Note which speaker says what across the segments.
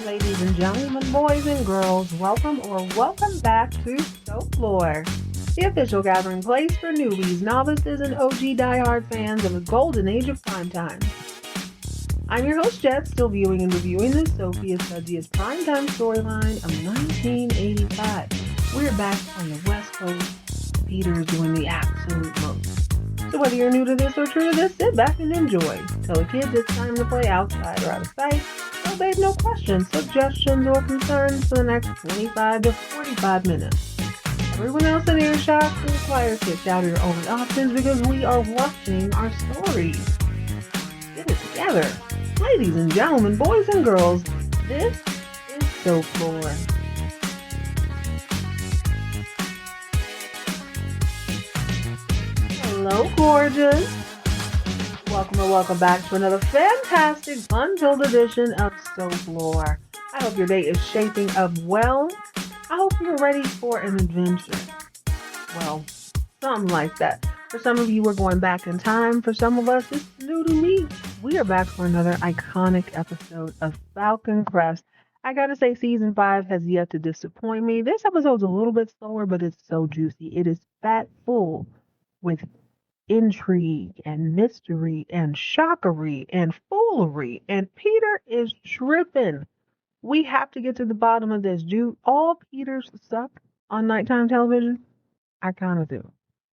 Speaker 1: Ladies and gentlemen, boys and girls, welcome back to Folklore, the official gathering place for newbies, novices, and OG diehard fans of the golden age of primetime. I'm your host, Jet, still viewing and reviewing the Sophia Sudsia's primetime storyline of 1985. We're back on the West Coast. Peter is doing the absolute most. So whether you're new to this or true to this, sit back and enjoy. Tell the kids it's time to play outside or out of sight. No babe, no questions, suggestions, or concerns for the next 25 to 45 minutes. Everyone else in earshot, be quiet, get out of your only options because we are watching our stories. Get it together. Ladies and gentlemen, boys and girls, this is Folklore. Hello, gorgeous. Welcome back to another fantastic, fun-filled edition of Folklore. I hope your day is shaping up well. I hope you're ready for an adventure. Well, something like that. For some of you, we're going back in time. For some of us, it's new to me. We are back for another iconic episode of Falcon, Crest. I gotta say, season 5 has yet to disappoint me. This episode's a little bit slower, but it's so juicy. It is fat full with intrigue and mystery and shockery and foolery. And Peter is tripping. We have to get to the bottom of this. Do all Peters suck on nighttime television? I kind of do.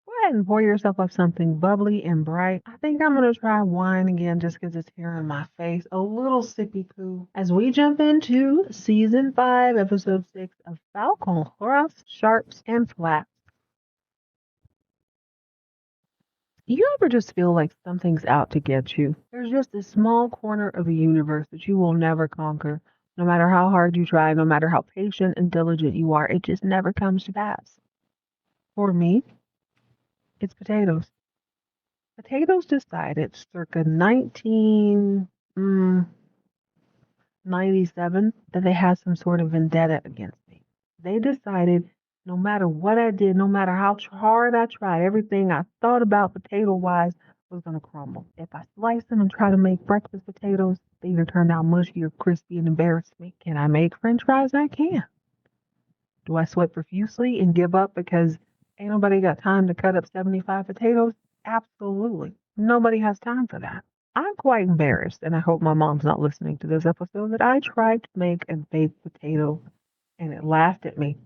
Speaker 1: Go ahead and pour yourself up something bubbly and bright. I think I'm going to try wine again just because it's here in my face. A little sippy poo. As we jump into season 5, episode 6 of Falcon, Crest, Sharps, and Flats. You ever just feel like something's out to get you? There's just this small corner of the universe that you will never conquer. No matter how hard you try, no matter how patient and diligent you are, it just never comes to pass. For me, it's potatoes. Potatoes decided circa 1997 that they had some sort of vendetta against me. They decided no matter what I did, no matter how hard I tried, everything I thought about potato-wise was going to crumble. If I sliced them and tried to make breakfast potatoes, they either turned out mushy or crispy and embarrassed me. Can I make french fries? I can. Do I sweat profusely and give up because ain't nobody got time to cut up 75 potatoes? Absolutely. Nobody has time for that. I'm quite embarrassed, and I hope my mom's not listening to this episode, that I tried to make a baked potato and it laughed at me.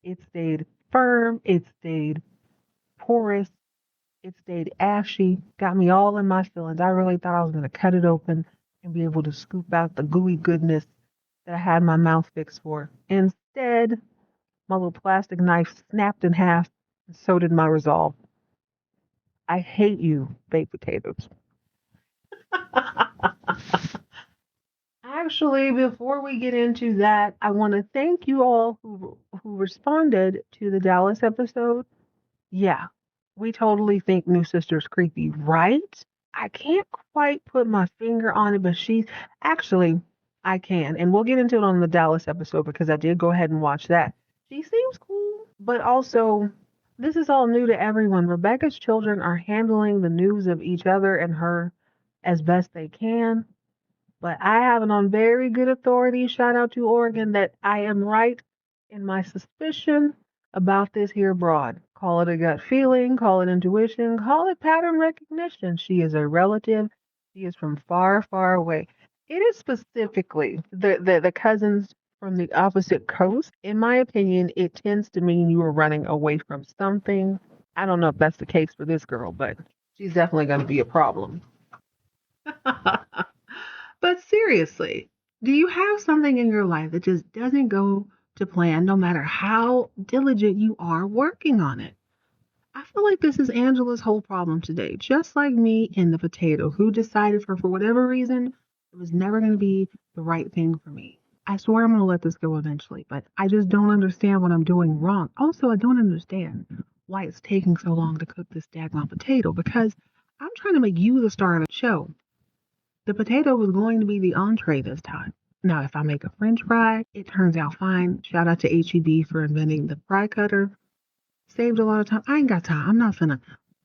Speaker 1: It stayed firm, it stayed porous, it stayed ashy, got me all in my feelings. I really thought I was going to cut it open and be able to scoop out the gooey goodness that I had my mouth fixed for. Instead, my little plastic knife snapped in half, and so did my resolve. I hate you, baked potatoes. Actually, before we get into that, I want to thank you all who responded to the Dallas episode. Yeah, we totally think New Sister's creepy, right? I can't quite put my finger on it, but I can. And we'll get into it on the Dallas episode because I did go ahead and watch that. She seems cool, but also, this is all new to everyone. Rebecca's children are handling the news of each other and her as best they can. But I have it on very good authority, shout out to Oregon, that I am right in my suspicion about this here broad. Call it a gut feeling, call it intuition, call it pattern recognition. She is a relative. She is from far, far away. It is specifically the cousins from the opposite coast. In my opinion, it tends to mean you are running away from something. I don't know if that's the case for this girl, but she's definitely going to be a problem. But seriously, do you have something in your life that just doesn't go to plan no matter how diligent you are working on it? I feel like this is Angela's whole problem today. Just like me and the potato, who decided for whatever reason it was never going to be the right thing for me. I swear I'm going to let this go eventually, but I just don't understand what I'm doing wrong. Also, I don't understand why it's taking so long to cook this daggone potato because I'm trying to make you the star of the show. The potato was going to be the entree this time. Now, if I make a french fry, it turns out fine. Shout out to HEB for inventing the fry cutter. Saved a lot of time. I ain't got time. I'm not finna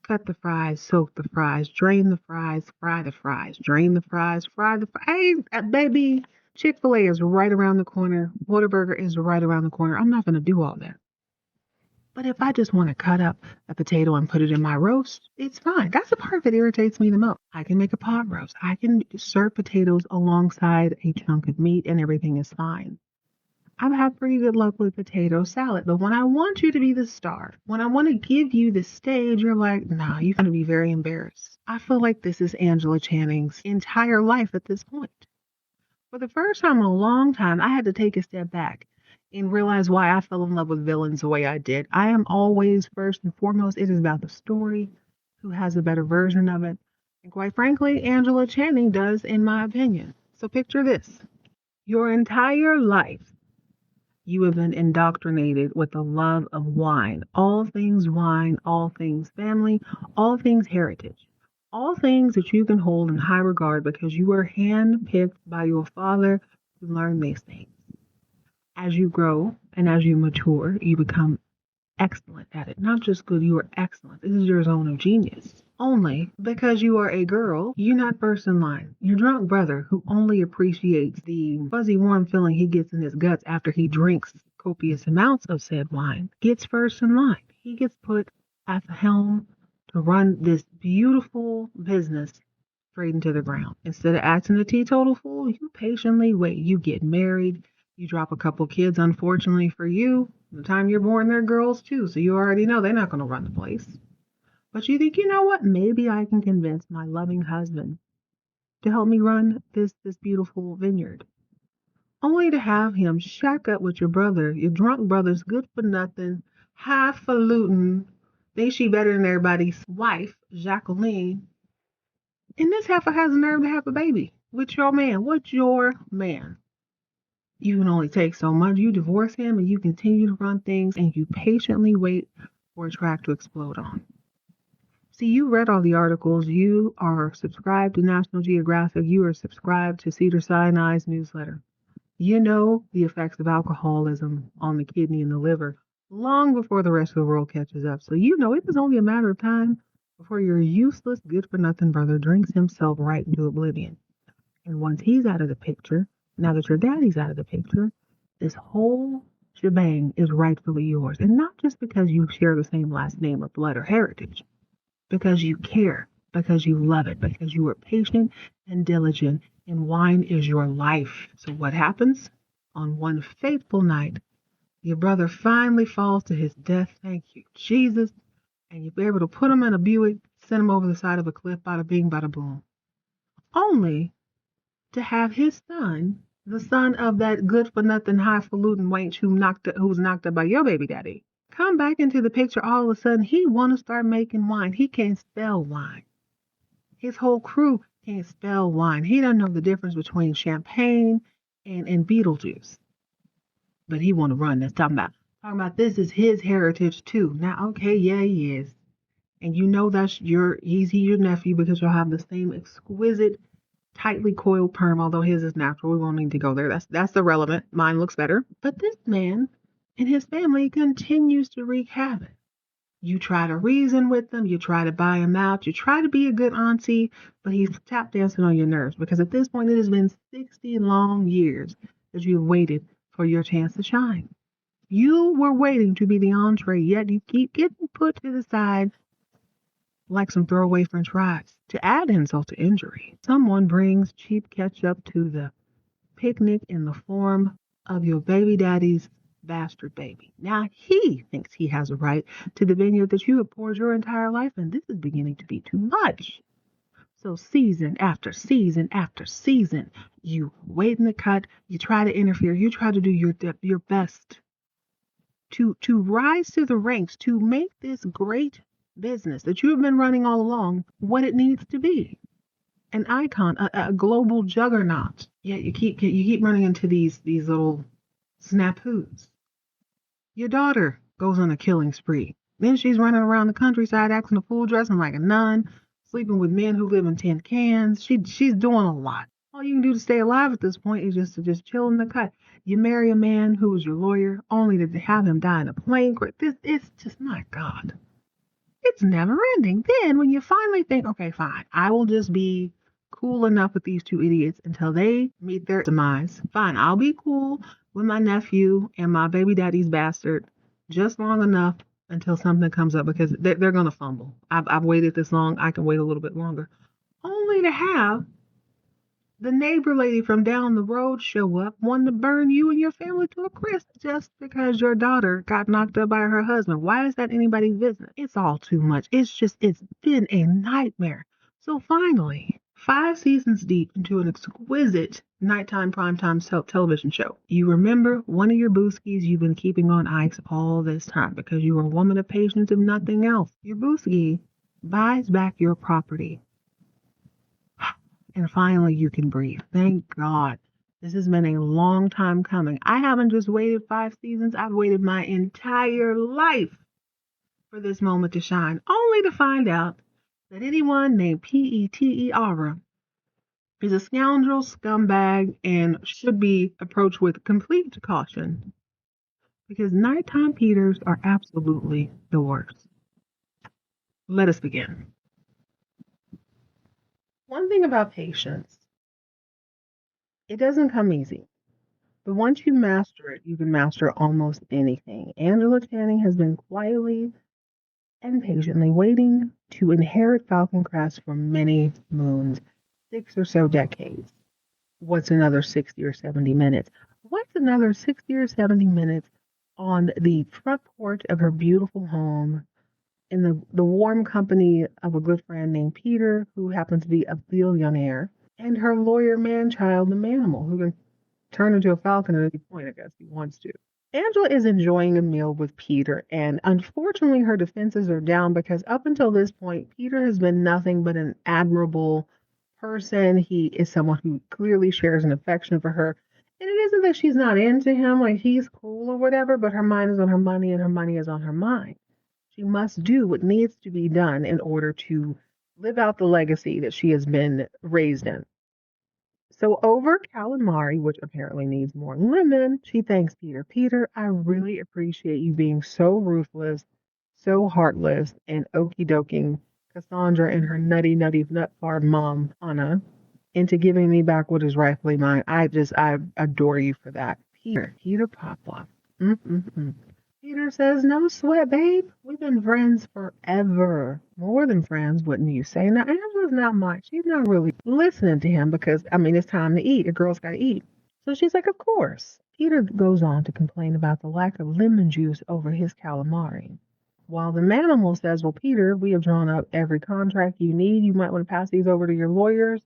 Speaker 1: cut the fries, soak the fries, drain the fries, fry the fries, drain the fries, fry the fries. Hey, baby, Chick-fil-A is right around the corner. Whataburger is right around the corner. I'm not going to do all that. But if I just want to cut up a potato and put it in my roast, it's fine. That's the part that irritates me the most. I can make a pot roast. I can serve potatoes alongside a chunk of meat and everything is fine. I've had pretty good luck with potato salad, but when I want you to be the star, when I want to give you the stage, you're like, nah, you're going to be very embarrassed. I feel like this is Angela Channing's entire life at this point. For the first time in a long time, I had to take a step back and realize why I fell in love with villains the way I did. I am always, first and foremost, it is about the story, who has a better version of it. And quite frankly, Angela Channing does, in my opinion. So picture this. Your entire life, you have been indoctrinated with the love of wine, all things family, all things heritage, all things that you can hold in high regard because you were handpicked by your father to learn these things. As you grow and as you mature, you become excellent at it. Not just good, you are excellent. This is your zone of genius. Only because you are a girl, you're not first in line. Your drunk brother, who only appreciates the fuzzy warm feeling he gets in his guts after he drinks copious amounts of said wine, gets first in line. He gets put at the helm to run this beautiful business straight into the ground. Instead of acting a teetotal fool, you patiently wait. You get married. You drop a couple kids, unfortunately for you. The time you're born, they're girls too, so you already know they're not going to run the place. But you think, you know what? Maybe I can convince my loving husband to help me run this beautiful vineyard. Only to have him shack up with your brother, your drunk brother's good for nothing, highfalutin, think she better than everybody's wife, Jacqueline. And this heifer has the nerve to have a baby with your man. What's your man? You can only take so much. You divorce him and you continue to run things and you patiently wait for a track to explode on. See, you read all the articles. You are subscribed to National Geographic. You are subscribed to Cedar Sinai's newsletter. You know the effects of alcoholism on the kidney and the liver long before the rest of the world catches up. So you know it was only a matter of time before your useless, good-for-nothing brother drinks himself right into oblivion. And once he's out of the picture, now that your daddy's out of the picture, this whole shebang is rightfully yours. And not just because you share the same last name or blood or heritage, because you care, because you love it, because you are patient and diligent, and wine is your life. So what happens? On one fateful night, your brother finally falls to his death. Thank you, Jesus. And you're able to put him in a Buick, send him over the side of a cliff, bada bing, bada boom. Only to have his son, the son of that good-for-nothing, highfalutin wench who was knocked up by your baby daddy, come back into the picture. All of a sudden, he want to start making wine. He can't spell wine. His whole crew can't spell wine. He doesn't know the difference between champagne and Beetlejuice. But he want to run. That's talking about this is his heritage too. Now, okay, yeah, he is. And you know he's your nephew because you'll have the same exquisite, tightly coiled perm, although his is natural. We won't need to go there. That's irrelevant. Mine looks better. But this man and his family continues to wreak havoc. You try to reason with them. You try to buy him out. You try to be a good auntie, but he's tap dancing on your nerves because at this point it has been 60 long years that you've waited for your chance to shine. You were waiting to be the entree, yet you keep getting put to the side like some throwaway french fries. To add insult to injury, someone brings cheap ketchup to the picnic in the form of your baby daddy's bastard baby. Now he thinks he has a right to the vineyard that you have poured your entire life, and this is beginning to be too much. So season after season after season, you wait in the cut, you try to interfere, you try to do your best to rise to the ranks, to make this great business that you have been running all along what it needs to be. An icon, a global juggernaut. Yet you keep running into these little snafus. Your daughter goes on a killing spree. Then she's running around the countryside acting a fool, dressing like a nun, sleeping with men who live in tin cans. She's doing a lot. All you can do to stay alive at this point is just chill in the cut. You marry a man who is your lawyer, only to have him die in a plane crash. It's just, my God. It's never ending. Then when you finally think, okay, fine, I will just be cool enough with these two idiots until they meet their demise. Fine, I'll be cool with my nephew and my baby daddy's bastard just long enough until something comes up because they're going to fumble. I've waited this long. I can wait a little bit longer. Only to have the neighbor lady from down the road show up, wanting to burn you and your family to a crisp just because your daughter got knocked up by her husband. Why is that anybody's business? It's all too much. It's been a nightmare. So finally, 5 seasons deep into an exquisite nighttime primetime television show, you remember one of your booskies you've been keeping on ice all this time because you were a woman of patience if nothing else. Your booski buys back your property. And finally, you can breathe. Thank God. This has been a long time coming. I haven't just waited 5 seasons. I've waited my entire life for this moment to shine, only to find out that anyone named Peter is a scoundrel, scumbag, and should be approached with complete caution because nighttime Peters are absolutely the worst. Let us begin. One thing about patience, it doesn't come easy. But once you master it, you can master almost anything. Angela Channing has been quietly and patiently waiting to inherit Falcon Crest for many moons, 6 or so decades. What's another 60 or 70 minutes? What's another 60 or 70 minutes on the front porch of her beautiful home in the warm company of a good friend named Peter, who happens to be a billionaire, and her lawyer man-child, the Manimal, who can turn into a falcon at any point, I guess he wants to. Angela is enjoying a meal with Peter, and unfortunately her defenses are down because up until this point, Peter has been nothing but an admirable person. He is someone who clearly shares an affection for her. And it isn't that she's not into him, like he's cool or whatever, but her mind is on her money and her money is on her mind. She must do what needs to be done in order to live out the legacy that she has been raised in. So over calamari, which apparently needs more lemon, she thanks Peter. Peter, I really appreciate you being so ruthless, so heartless, and okie doking Cassandra and her nutty nut farm mom, Anna, into giving me back what is rightfully mine. I adore you for that. Peter Popoff. Peter says, no sweat, babe. We've been friends forever. More than friends, wouldn't you say? Now, Angela's not much. She's not really listening to him because, it's time to eat. A girl's got to eat. So she's like, of course. Peter goes on to complain about the lack of lemon juice over his calamari. While the Manimal says, well, Peter, we have drawn up every contract you need. You might want to pass these over to your lawyers.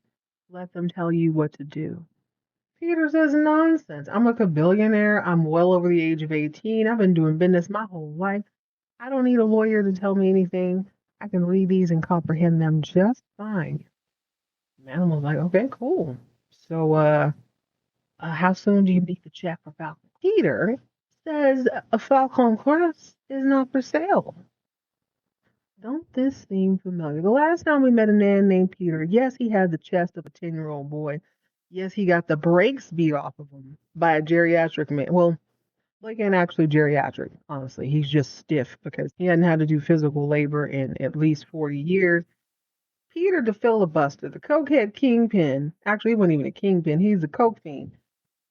Speaker 1: Let them tell you what to do. Peter says, nonsense. I'm a billionaire. I'm well over the age of 18. I've been doing business my whole life. I don't need a lawyer to tell me anything. I can read these and comprehend them just fine. Manimal's like, okay, cool. So, how soon do you need the check for Falcon? Peter says a Falcon Crest is not for sale. Don't this seem familiar? The last time we met a man named Peter, yes, he had the chest of a 10-year-old boy. Yes, he got the brakes beat off of him by a geriatric man. Well, Blake ain't actually geriatric, honestly. He's just stiff because he hadn't had to do physical labor in at least 40 years. Peter the filibuster, the cokehead kingpin, actually he wasn't even a kingpin, he's a coke fiend,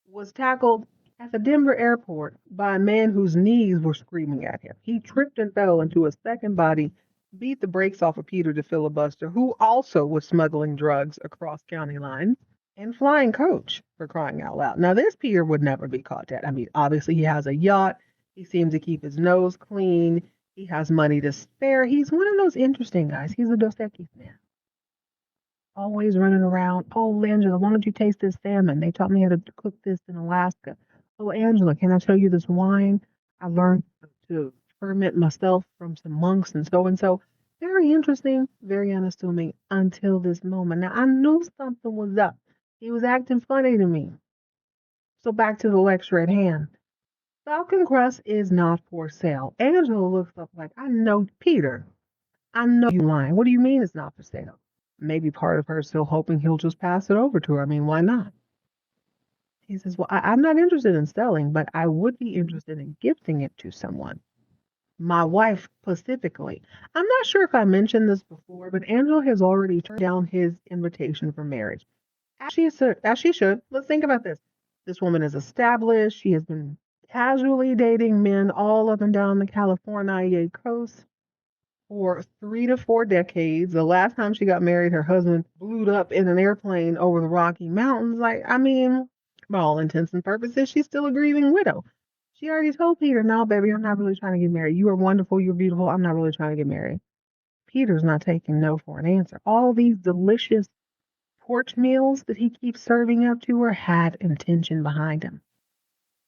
Speaker 1: was tackled at the Denver airport by a man whose knees were screaming at him. He tripped and fell into a second body, beat the brakes off of Peter the filibuster, who also was smuggling drugs across county lines. And flying coach, for crying out loud. Now, this Peter would never be caught dead. Obviously, he has a yacht. He seems to keep his nose clean. He has money to spare. He's one of those interesting guys. He's a Dos Equis man. Always running around. Oh, Angela, why don't you taste this salmon? They taught me how to cook this in Alaska. Oh, Angela, can I show you this wine? I learned to ferment myself from some monks and so. Very interesting, very unassuming until this moment. Now, I knew something was up. He was acting funny to me. So back to the lecture at hand. Falcon Crest is not for sale. Angela looks up like, I know, Peter, I know you're lying. What do you mean it's not for sale? Maybe part of her is still hoping he'll just pass it over to her. Why not? He says, well, I'm not interested in selling, but I would be interested in gifting it to someone. my wife specifically. I'm not sure if I mentioned this before, but Angela has already turned down his invitation for marriage. As she should. Let's think about this. This woman is established. She has been casually dating men all up and down the California coast for 3 to 4 decades. The last time she got married, her husband blew up in an airplane over the Rocky Mountains. Like, I mean, by all intents and purposes, she's still a grieving widow. She already told Peter, no, baby, I'm not really trying to get married. You are wonderful. You're beautiful. I'm not really trying to get married. Peter's not taking no for an answer. All these delicious porch meals that he keeps serving up to her had intention behind him.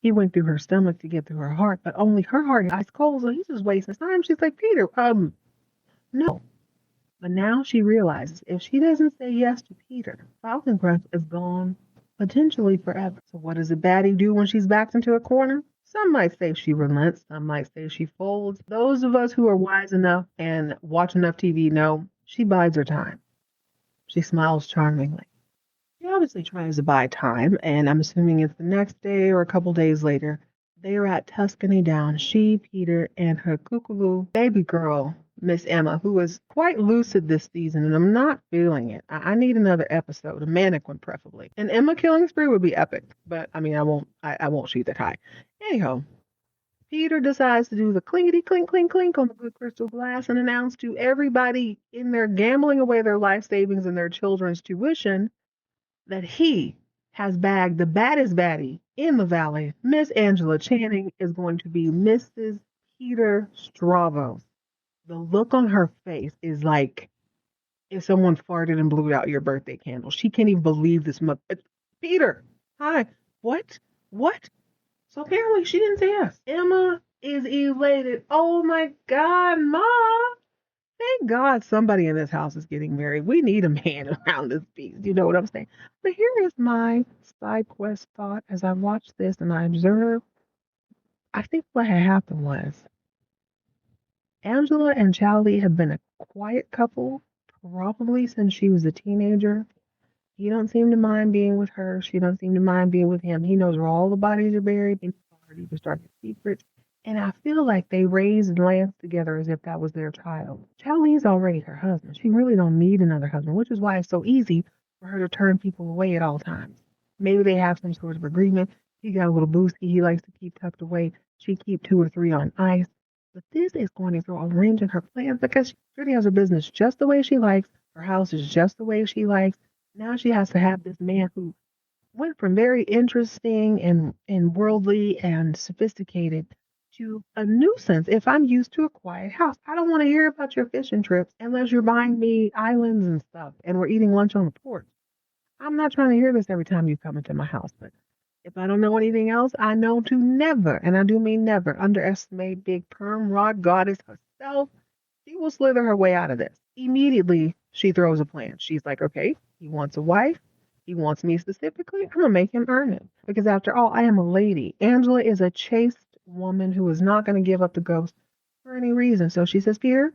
Speaker 1: He went through her stomach to get through her heart, but only her heart is ice cold, so he's just wasting time. She's like, Peter, no. But now she realizes if she doesn't say yes to Peter, Falcon Crest is gone, potentially forever. So what does a baddie do when she's backed into a corner? Some might say she relents, some might say she folds. Those of us who are wise enough and watch enough TV know she bides her time. She smiles charmingly. She obviously tries to buy time, and I'm assuming it's the next day or a couple days later. They are at Tuscany Down, she, Peter, and her kookaloo baby girl, Miss Emma, who is quite lucid this season, and I'm not feeling it. I need another episode, a manic one preferably. An Emma killing spree would be epic, but I mean, I won't shoot that high. Anyhow, Peter decides to do the clinkety clink clink clink on the good crystal glass and announce to everybody in there gambling away their life savings and their children's tuition that he has bagged the baddest baddie in the valley. Miss Angela Channing is going to be Mrs. Peter Stravos. The look on her face is like if someone farted and blew out your birthday candle. She can't even believe this. Peter, hi. What? What? So apparently she didn't say yes. Emma is elated. Oh my God, Ma. Thank God somebody in this house is getting married. We need a man around this piece. You know what I'm saying? But here is my side quest thought as I watch this and I observe. I think what had happened was Angela and Charlie have been a quiet couple probably since she was a teenager. He don't seem to mind being with her. She don't seem to mind being with him. He knows where all the bodies are buried. He's already started secrets. And I feel like they raised Lance together as if that was their child. Charlie's already her husband. She really don't need another husband, which is why it's so easy for her to turn people away at all times. Maybe they have some sort of agreement. He got a little boosty he likes to keep tucked away. She keep 2 or 3 on ice. But this is going to throw a wrench in her plans because she already has her business just the way she likes. Her house is just the way she likes. Now she has to have this man who went from very interesting and worldly and sophisticated to a nuisance. If I'm used to a quiet house, I don't want to hear about your fishing trips unless you're buying me islands and stuff and we're eating lunch on the porch. I'm not trying to hear this every time you come into my house, but if I don't know anything else, I know to never, and I do mean never, underestimate big perm rod goddess herself. She will slither her way out of this. Immediately, she throws a plan. She's like, okay, he wants a wife. He wants me specifically. I'm going to make him earn it. Because after all, I am a lady. Angela is a chaste woman who is not going to give up the ghost for any reason. So she says, Peter,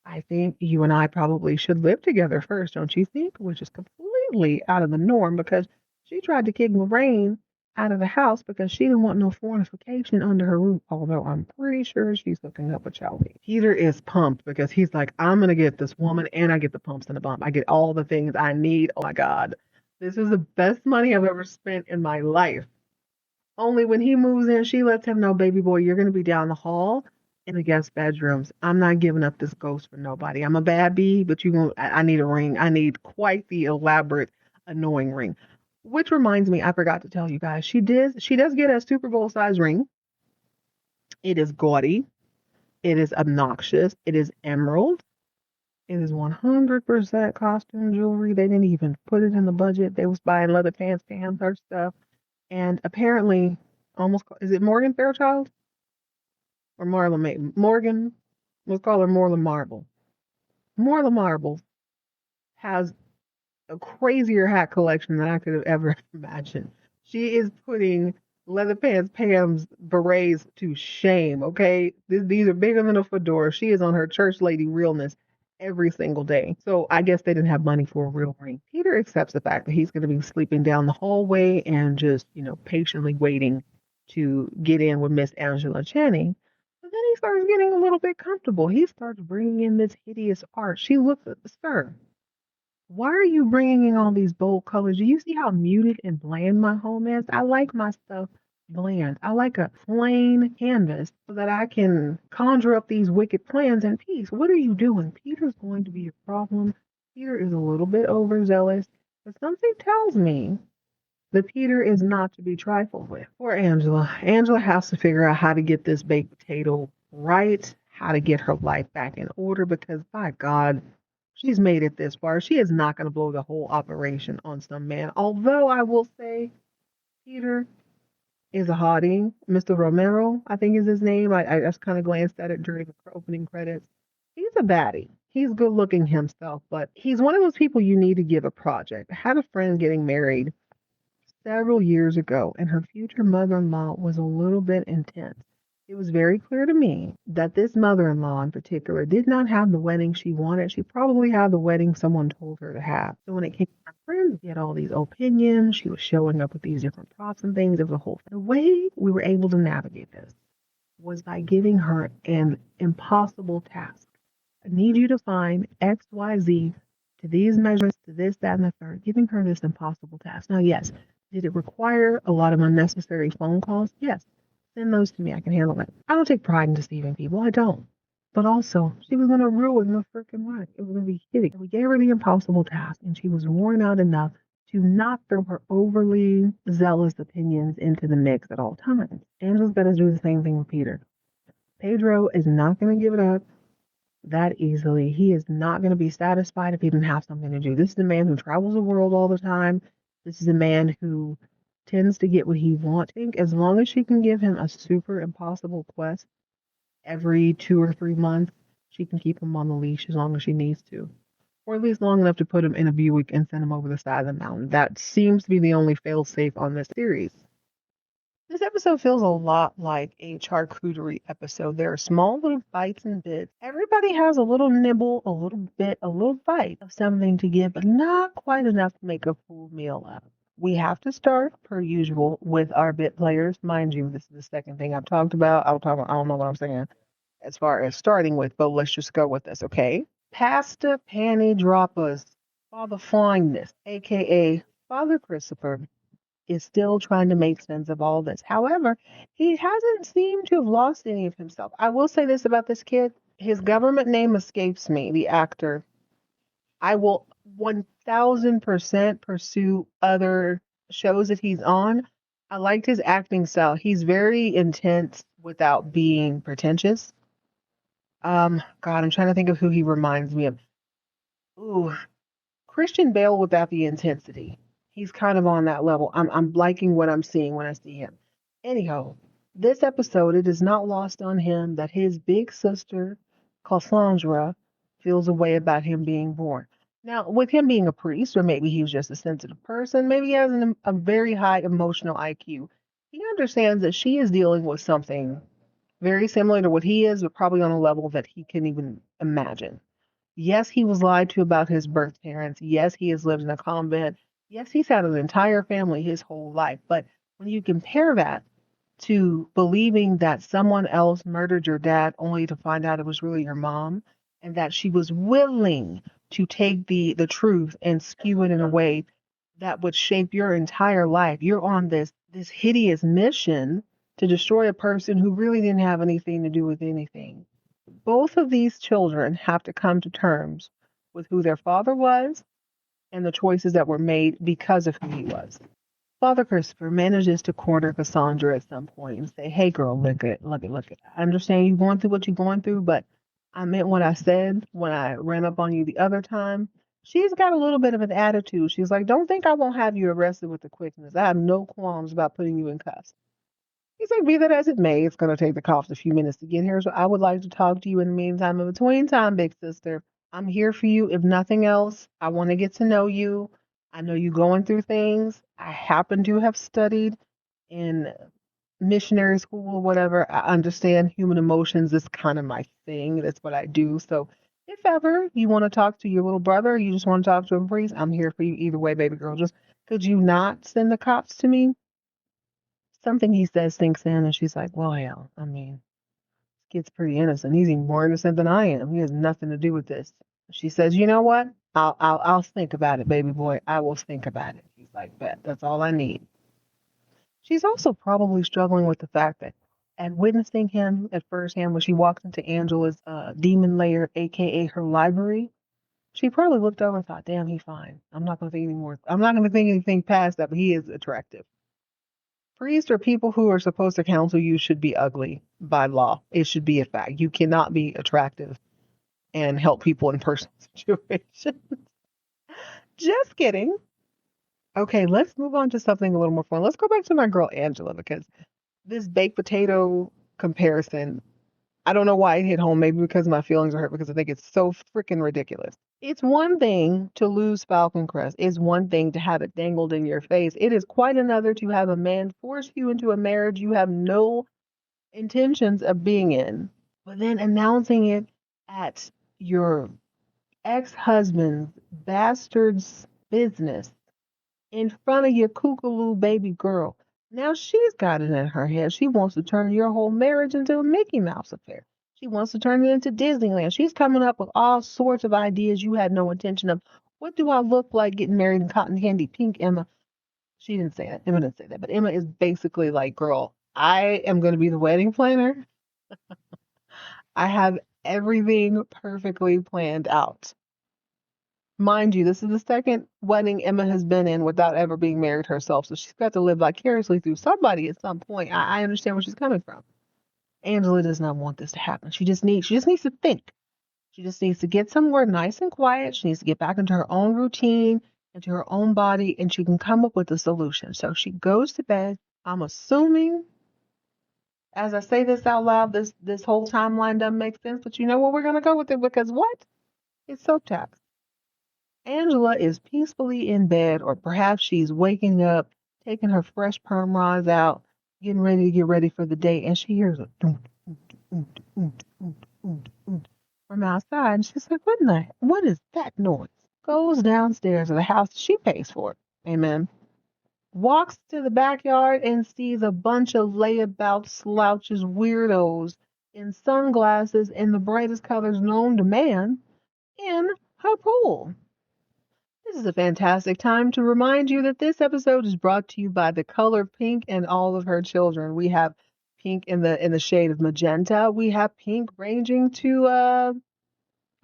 Speaker 1: I think you and I probably should live together first, don't you think? Which is completely out of the norm because she tried to kick Lorraine out of the house because she didn't want no fornication under her roof, although I'm pretty sure she's hooking up with Charlie. Peter is pumped because he's like, I'm going to get this woman and I get the pumps and the bump. I get all the things I need. Oh my God. This is the best money I've ever spent in my life. Only when he moves in, she lets him know, baby boy, you're going to be down the hall in the guest bedrooms. I'm not giving up this ghost for nobody. I'm a bad bee, but I need a ring. I need quite the elaborate, annoying ring. Which reminds me, I forgot to tell you guys, she does get a Super Bowl size ring. It is gaudy. It is obnoxious. It is emerald. It is 100% costume jewelry. They didn't even put it in the budget. They was buying leather pants to hand her stuff. And apparently, is it Morgan Fairchild? Or Marla May? Morgan, let's call her Morla Marble. Morla Marble has a crazier hat collection than I could have ever imagined. She is putting leather pants, Pam's berets to shame, okay? These are bigger than a fedora. She is on her church lady realness every single day. So I guess they didn't have money for a real ring. Peter accepts the fact that he's going to be sleeping down the hallway and just, patiently waiting to get in with Miss Angela Channing. But then he starts Peter's getting a little bit comfortable. He starts bringing in this hideous art. She looks at sir. Why are you bringing in all these bold colors? Do you see how muted and bland my home is? I like my stuff bland. I like a plain canvas so that I can conjure up these wicked plans in peace. What are you doing? Peter's going to be a problem. Peter is a little bit overzealous, but something tells me that Peter is not to be trifled with. Poor Angela. Angela has to figure out how to get this baked potato right, how to get her life back in order, because by God, she's made it this far. She is not going to blow the whole operation on some man. Although I will say, Peter is a hottie. Mr. Romero, I think is his name. I just kind of glanced at it during the opening credits. He's a baddie. He's good looking himself, but he's one of those people you need to give a project. I had a friend getting married several years ago, and her future mother in law was a little bit intense. It was very clear to me that this mother in law in particular did not have the wedding she wanted. She probably had the wedding someone told her to have. So when it came to my friends, she had all these opinions. She was showing up with these different props and things. It was a whole thing. The way we were able to navigate this was by giving her an impossible task. I need you to find XYZ to these measurements, to this, that, and the third, giving her this impossible task. Now, yes, did it require a lot of unnecessary phone calls? Yes. Send those to me. I can handle it. I don't take pride in deceiving people. I don't. But also, she was going to ruin the freaking life. It was going to be hideous. We gave her the impossible task, and she was worn out enough to not throw her overly zealous opinions into the mix at all times. Angela's going to do the same thing with Peter. Pedro is not going to give it up that easily. He is not going to be satisfied if he didn't have something to do. This is a man who travels the world all the time. This is a man who tends to get what he wants. I think as long as she can give him a super impossible quest every 2 or 3 months, she can keep him on the leash as long as she needs to. Or at least long enough to put him in a Buick and send him over the side of the mountain. That seems to be the only fail-safe on this series. This episode feels a lot like a charcuterie episode. There are small little bites and bits. Everybody has a little nibble, a little bit, a little bite of something to give, but not quite enough to make a full meal out. We have to start, per usual, with our bit players. Mind you, this is the second thing I've talked about. I don't know what I'm saying as far as starting with, but let's just go with this, okay? Pasta Panty Droppers, Father Flyingness, aka Father Christopher, is still trying to make sense of all this. However, he hasn't seemed to have lost any of himself. I will say this about this kid. His government name escapes me, the actor. I will 1000% pursue other shows that he's on. I liked his acting style. He's very intense without being pretentious. God, I'm trying to think of who he reminds me of. Ooh, Christian Bale without the intensity. He's kind of on that level. I'm liking what I'm seeing when I see him. Anyhow, this episode, it is not lost on him that his big sister, Cassandra, feels a way about him being born. Now, with him being a priest, or maybe he was just a sensitive person, maybe he has a very high emotional IQ. He understands that she is dealing with something very similar to what he is, but probably on a level that he can't even imagine. Yes, he was lied to about his birth parents. Yes, he has lived in a convent. Yes, he's had an entire family his whole life. But when you compare that to believing that someone else murdered your dad only to find out it was really your mom, and that she was willing to take the truth and skew it in a way that would shape your entire life. You're on this hideous mission to destroy a person who really didn't have anything to do with anything. Both of these children have to come to terms with who their father was and the choices that were made because of who he was. Father Christopher manages to corner Cassandra at some point and say, hey girl, look it. I understand you're going through what you're going through, but I meant what I said when I ran up on you the other time. She's got a little bit of an attitude. She's like, don't think I won't have you arrested with the quickness. I have no qualms about putting you in cuffs. He's like, be that as it may, it's going to take the cops a few minutes to get here, so I would like to talk to you in the meantime. In between time, big sister, I'm here for you. If nothing else, I want to get to know you. I know you going through things. I happen to have studied in missionary school or whatever. I understand human emotions is kind of my thing. That's what I do. So if ever you want to talk to your little brother, or you just want to talk to a priest, I'm here for you either way, baby girl. Just could you not send the cops to me? Something he says sinks in, and she's like, well, hell, I mean, Kid's pretty innocent. He's even more innocent than I am. He has nothing to do with this. She says, you know what? I'll think about it, baby boy. I will think about it. He's like, bet. That's all I need. She's also probably struggling with the fact that at witnessing him at firsthand when she walked into Angela's demon lair, aka her library, she probably looked over and thought, damn, he's fine. I'm not gonna think anymore. I'm not gonna think anything past that, but he is attractive. Priests or people who are supposed to counsel you should be ugly by law. It should be a fact. You cannot be attractive and help people in personal situations. Just kidding. Okay, let's move on to something a little more fun. Let's go back to my girl Angela because this baked potato comparison, I don't know why it hit home. Maybe because my feelings are hurt because I think it's so freaking ridiculous. It's one thing to lose Falcon Crest. It's one thing to have it dangled in your face. It is quite another to have a man force you into a marriage you have no intentions of being in, but then announcing it at your ex-husband's bastard's business in front of your kookaloo baby girl. Now she's got it in her head. She wants to turn your whole marriage into a Mickey Mouse affair. She wants to turn it into Disneyland. She's coming up with all sorts of ideas you had no intention of. What do I look like getting married in cotton candy pink, Emma? She didn't say that. Emma didn't say that. But Emma is basically like, girl, I am going to be the wedding planner. I have everything perfectly planned out. Mind you, this is the second wedding Emma has been in without ever being married herself. So she's got to live vicariously through somebody at some point. I understand where she's coming from. Angela does not want this to happen. She just needs to think. She just needs to get somewhere nice and quiet. She needs to get back into her own routine, into her own body, and she can come up with a solution. So she goes to bed. I'm assuming, as I say this out loud, this whole timeline doesn't make sense, but you know what? We're gonna go with it because what? It's soap tax. Angela is peacefully in bed, or perhaps she's waking up, taking her fresh perm rods out, getting ready to get ready for the day, and she hears a doont, oont, oont, oont, oont, oont from outside, and she's like, what is that noise? Goes downstairs to the house she pays for. Amen. Walks to the backyard and sees a bunch of layabout slouches, weirdos in sunglasses in the brightest colors known to man in her pool. This is a fantastic time to remind you that this episode is brought to you by the color pink and all of her children. We have pink in the shade of magenta. We have pink ranging to a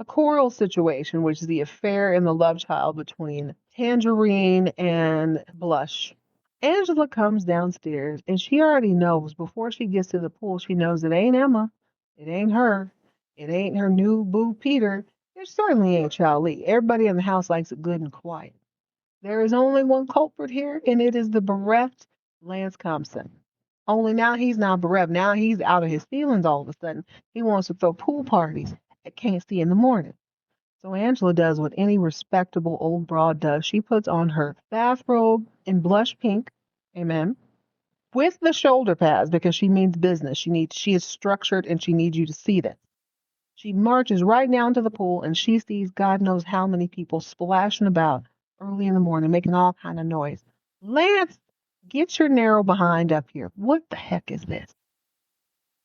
Speaker 1: coral situation, which is the affair and the love child between Tangerine and Blush. Angela comes downstairs and she already knows before she gets to the pool, she knows it ain't Emma, it ain't her, it ain't her new boo Peter. It certainly ain't Charlie. Everybody in the house likes it good and quiet. There is only one culprit here, and it is the bereft Lance Thompson. Only now he's not bereft. Now he's out of his feelings all of a sudden. He wants to throw pool parties at Can't See in the morning. So Angela does what any respectable old broad does. She puts on her bathrobe in blush pink, amen, with the shoulder pads because she means business. She is structured and she needs you to see that. She marches right down to the pool and she sees God knows how many people splashing about early in the morning, making all kind of noise. Lance, get your narrow behind up here. What the heck is this?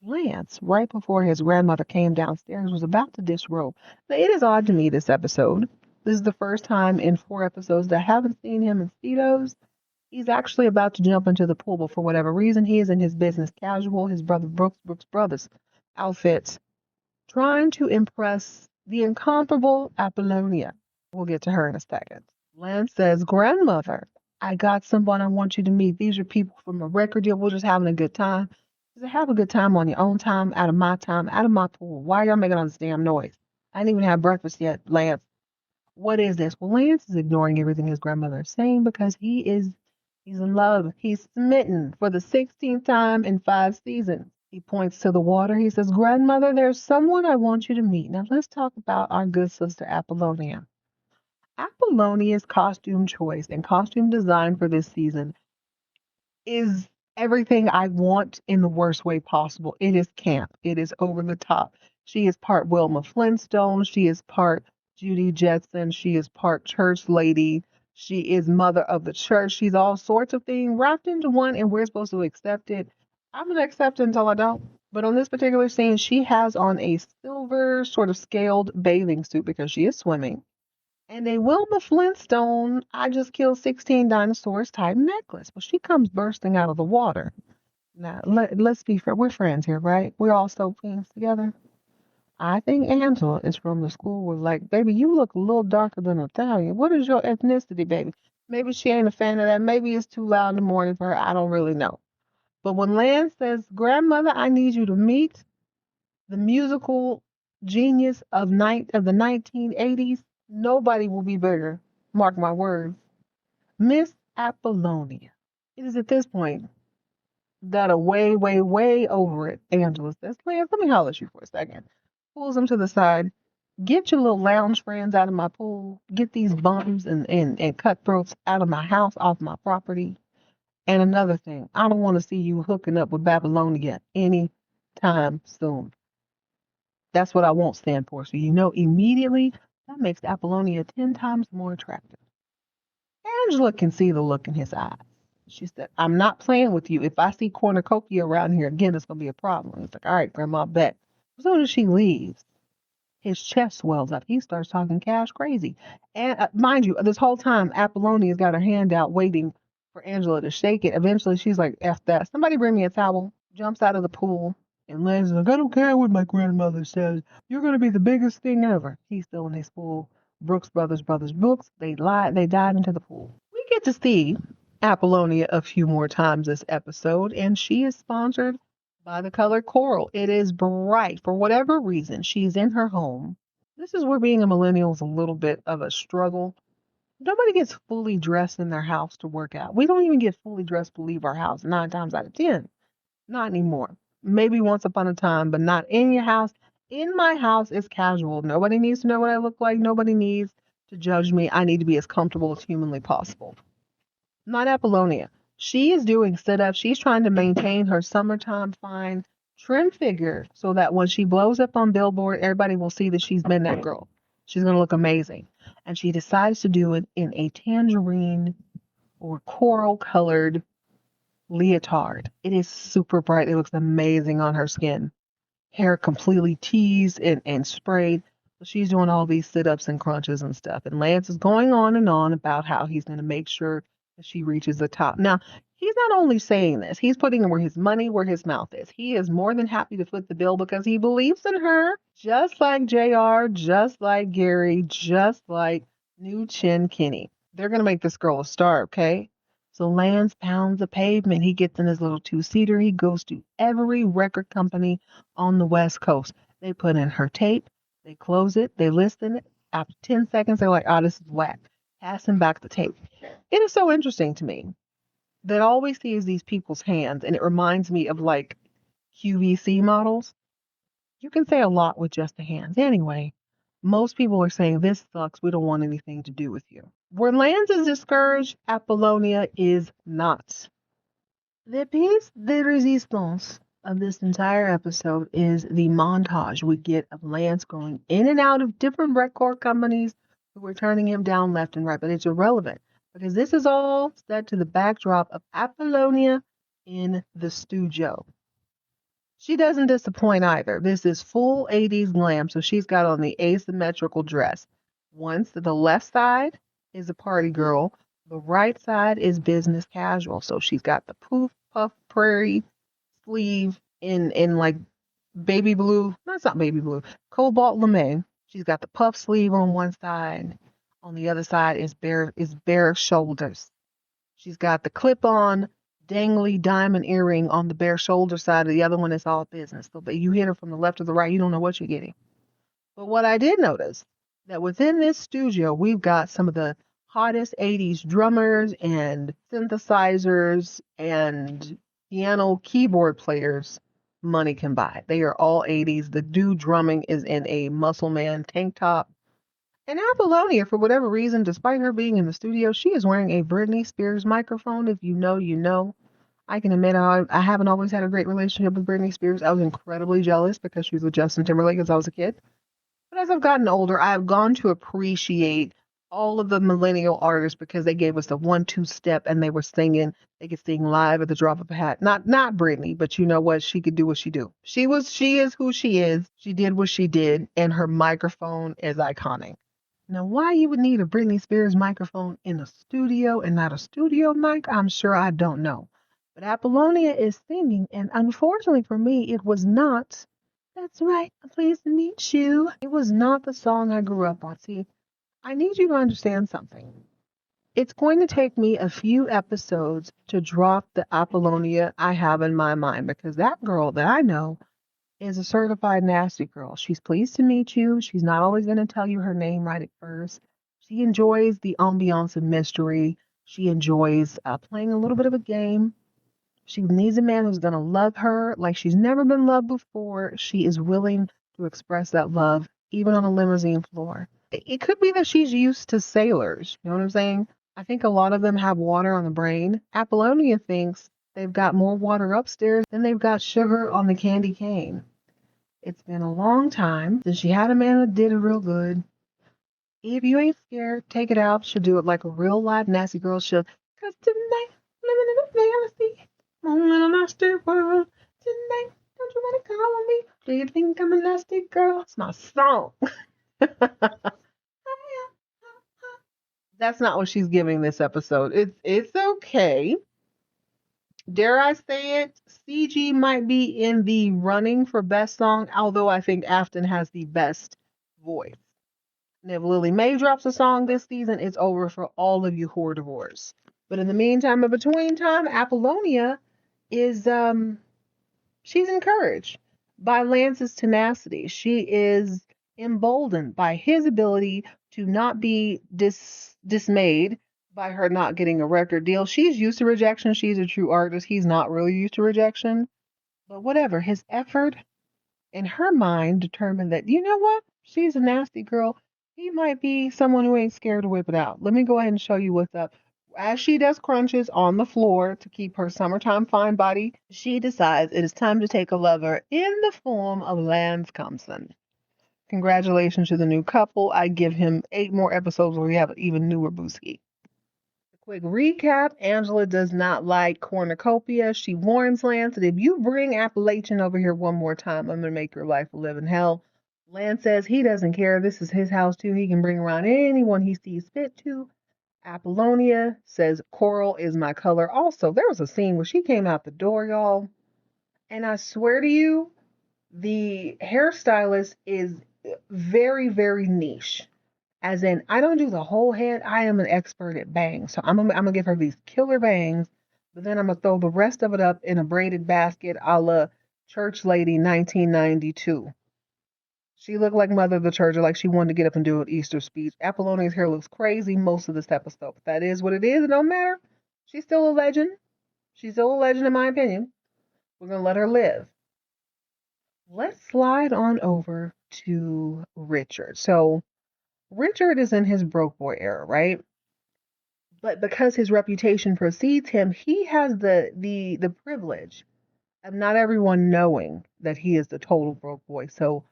Speaker 1: Lance, right before his grandmother came downstairs, was about to disrobe. Now, it is odd to me this episode. This is the first time in 4 episodes that I haven't seen him in Speedos. He's actually about to jump into the pool, but for whatever reason, he is in his business casual, his brother Brooks Brothers outfits, trying to impress the incomparable Apollonia. We'll get to her in a second. Lance says, grandmother, I got someone I want you to meet. These are people from a record deal. We're just having a good time. He said, have a good time on your own time, out of my pool. Why are y'all making all this damn noise? I didn't even have breakfast yet, Lance. What is this? Well, Lance is ignoring everything his grandmother is saying because he's in love. He's smitten for the 16th time in 5 seasons. He points to the water. He says, grandmother, there's someone I want you to meet. Now let's talk about our good sister Apollonia. Apollonia's costume choice and costume design for this season is everything I want in the worst way possible. It is camp. It is over the top. She is part Wilma Flintstone. She is part Judy Jetson. She is part church lady. She is mother of the church. She's all sorts of things wrapped into one, and we're supposed to accept it. I'm going to accept it until I don't. But on this particular scene, she has on a silver sort of scaled bathing suit because she is swimming. And a Wilma Flintstone, I just killed 16 dinosaurs type necklace. Well, she comes bursting out of the water. Now, let's be fair. We're friends here, right? We're all so friends together. I think Angela is from the school where, like, baby, you look a little darker than Italian. What is your ethnicity, baby? Maybe she ain't a fan of that. Maybe it's too loud in the morning for her. I don't really know. But when Lance says, Grandmother, I need you to meet the musical genius of the 1980s, nobody will be bigger. Mark my words. Miss Apollonia. It is at this point that a way, way, way over it. Angela says, Lance, let me holler at you for a second. Pulls him to the side. Get your little lounge friends out of my pool. Get these bums and cutthroats out of my house, off my property. And another thing, I don't want to see you hooking up with Babylonia anytime soon. That's what I won't stand for. So you know immediately that makes Apollonia 10 times more attractive. Angela can see the look in his eyes. She said, I'm not playing with you. If I see cornucopia around here again, it's going to be a problem. It's like, all right, Grandma, bet. As soon as she leaves, his chest swells up. He starts talking cash crazy. And mind you, this whole time, Apollonia's got her hand out waiting for Angela to shake it. Eventually, she's like, F that. Somebody bring me a towel. Jumps out of the pool. And Lance's like, I don't care what my grandmother says. You're going to be the biggest thing ever. He's still in his pool. Brooks Brothers books. They dive into the pool. We get to see Apollonia a few more times this episode, and she is sponsored by the color coral. It is bright. For whatever reason, she's in her home. This is where being a millennial is a little bit of a struggle. Nobody gets fully dressed in their house to work out. We don't even get fully dressed to leave our house 9 times out of 10. Not anymore. Maybe once upon a time, but not in your house. In my house, it's casual. Nobody needs to know what I look like. Nobody needs to judge me. I need to be as comfortable as humanly possible. Not Apollonia. She is doing sit-ups. She's trying to maintain her summertime fine trim figure so that when she blows up on Billboard, everybody will see that she's been that girl. She's going to look amazing. And she decides to do it in a tangerine or coral-colored leotard. It is super bright. It looks amazing on her skin. Hair completely teased and sprayed. So she's doing all these sit-ups and crunches and stuff. And Lance is going on and on about how he's going to make sure that she reaches the top. Now, he's not only saying this, he's putting where his money, where his mouth is. He is more than happy to foot the bill because he believes in her, just like JR, just like Gary, just like New Chin Kenny. They're going to make this girl a star, okay? So Lance pounds the pavement. He gets in his little 2-seater. He goes to every record company on the West Coast. They put in her tape. They close it. They listen it. After 10 seconds, they're like, oh, this is whack. Pass him back the tape. It is so interesting to me that all we see is these people's hands, and it reminds me of like QVC models. You can say a lot with just the hands. Anyway, most people are saying, this sucks. We don't want anything to do with you. Where Lance is discouraged, Apollonia is not. The piece de resistance of this entire episode is the montage we get of Lance going in and out of different record companies who are turning him down left and right. But it's irrelevant because this is all set to the backdrop of Apollonia in the studio. She doesn't disappoint either. This is full 80s glam, so she's got on the asymmetrical dress. Once the left side is a party girl, the right side is business casual. So she's got the poof puff prairie sleeve in like baby blue. No, it's not baby blue. Cobalt lame. She's got the puff sleeve on one side. On the other side is bare shoulders. She's got the clip-on dangly diamond earring on the bare shoulder side. The other one is all business. So you hit her from the left or the right, you don't know what you're getting. But what I did notice, that within this studio, we've got some of the hottest 80s drummers and synthesizers and piano keyboard players money can buy. They are all 80s. The dude drumming is in a Muscle Man tank top. And Apollonia, for whatever reason, despite her being in the studio, she is wearing a Britney Spears microphone. If you know, you know. I can admit I haven't always had a great relationship with Britney Spears. I was incredibly jealous because she was with Justin Timberlake as I was a kid. But as I've gotten older, I've gone to appreciate all of the millennial artists because they gave us the 1-2 step and they were singing. They could sing live at the drop of a hat. Not Britney, but you know what? She could do what she do. She is who she is. She did what she did, and her microphone is iconic. Now, why you would need a Britney Spears microphone in a studio and not a studio mic, I'm sure I don't know. But Apollonia is singing, and unfortunately for me, it was not. That's right. I'm pleased to meet you. It was not the song I grew up on. See, I need you to understand something. It's going to take me a few episodes to drop the Apollonia I have in my mind because that girl that I know is a certified nasty girl. She's pleased to meet you. She's not always going to tell you her name right at first. She enjoys the ambiance of mystery. She enjoys playing a little bit of a game. She needs a man who's going to love her like she's never been loved before. She is willing to express that love, even on a limousine floor. It could be that she's used to sailors. You know what I'm saying? I think a lot of them have water on the brain. Apollonia thinks they've got more water upstairs than they've got sugar on the candy cane. It's been a long time since she had a man that did it real good. If you ain't scared, take it out. She'll do it like a real live nasty girl should. 'Cause tonight, living in a fantasy, on a nasty world. Tonight, don't you want to call on me? Do you think I'm a nasty girl? It's my song. That's not what she's giving this episode. It's okay. Dare I say it? CG might be in the running for best song, although I think Afton has the best voice. And if Lily Mae drops a song this season, it's over for all of you whore But in the meantime, in between time, Apollonia is she's encouraged by Lance's tenacity. She is emboldened by his ability to not be dismayed by her not getting a record deal. She's used to rejection. She's a true artist. He's not really used to rejection. But whatever, his effort in her mind determined that, you know what? She's a nasty girl. He might be someone who ain't scared to whip it out. Let me go ahead and show you what's up. As she does crunches on the floor to keep her summertime fine body, she decides it is time to take a lover in the form of Lance Compson. Congratulations to the new couple. I give him 8 more episodes where we have an even newer Booski. Quick recap, Angela does not like cornucopia. She warns Lance that if you bring Appalachian over here one more time, I'm going to make your life a living hell. Lance says he doesn't care. This is his house too. He can bring around anyone he sees fit to. Apollonia says coral is my color. Also, there was a scene where she came out the door, y'all. And I swear to you, the hairstylist is very, very niche. As in, I don't do the whole head. I am an expert at bangs. So I'm gonna give her these killer bangs, but then I'm gonna throw the rest of it up in a braided basket a la Church Lady 1992. She looked like Mother of the Church, like she wanted to get up and do an Easter speech. Apollonia's hair looks crazy most of this episode. But that is what it is. It don't matter. She's still a legend. She's still a legend in my opinion. We're gonna let her live. Let's slide on over to Richard. So Richard is in his broke boy era, right? But because his reputation precedes him, he has the privilege of not everyone knowing that he is the total broke boy. So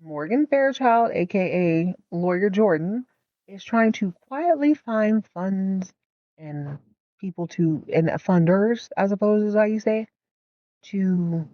Speaker 1: Morgan Fairchild, aka Lawyer Jordan, is trying to quietly find funds and people and funders, I suppose is how you say, to